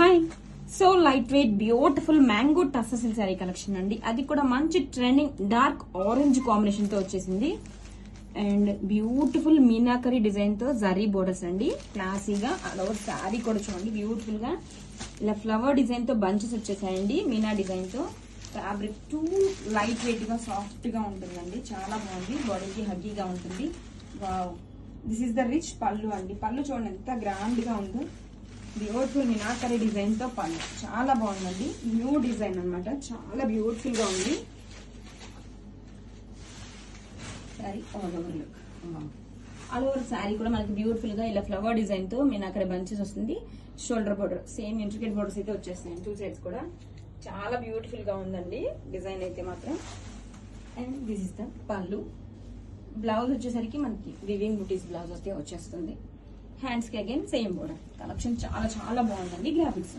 Hi, so light weight beautiful mango tussar sari collection అండి. అది కూడా మంచి ట్రెండింగ్ డార్క్ ఆరెంజ్ కాంబినేషన్ తో వచ్చేసింది. అండ్ బ్యూటిఫుల్ మీనాకరీ డిజైన్ తో జరీ బోర్డర్స్ అండి. క్లాసీగా అలవర్ శారీ కూడా చూడండి బ్యూటిఫుల్ గా ఇలా ఫ్లవర్ డిజైన్ తో బంచెస్ వచ్చేసాయండి. మీనా డిజైన్ తో ఫ్యాబ్రిక్ టూ లైట్ వెయిట్ గా సాఫ్ట్ గా ఉంటుందండి. చాలా బాగుంది, బాడీకి హగ్గీగా ఉంటుంది. Wow, this is the rich పళ్ళు అండి. పళ్ళు చూడండి ఎంత గ్రాండ్ గా ఉందో. బ్యూటిఫుల్ మీనాకరీ డిజైన్ తో పళ్ళు చాలా బాగుందండి. న్యూ డిజైన్ అన్నమాట, చాలా బ్యూటిఫుల్ గా ఉంది. Sari all over look, all over sari కూడా మనకి బ్యూటిఫుల్ గా ఇలా ఫ్లవర్ డిజైన్ తో మీనాకరీ బంచెస్ వస్తుంది. Shoulder border same intricate borders అయితే వచ్చేస్తాయి టూ సైడ్స్ కూడా. చాలా బ్యూటిఫుల్ గా ఉందండి డిజైన్ అయితే మాత్రం. అండ్ దిస్ ఇస్ ద పళ్ళు. బ్లౌజ్ వచ్చేసరికి మనకి వివింగ్ బుటీస్ బ్లౌజ్ అయితే వచ్చేస్తుంది. హ్యాండ్స్ కి అగైన్ సేమ్ బోర్డర్. కలెక్షన్ చాలా చాలా బాగుందండి. గ్రాఫిక్స్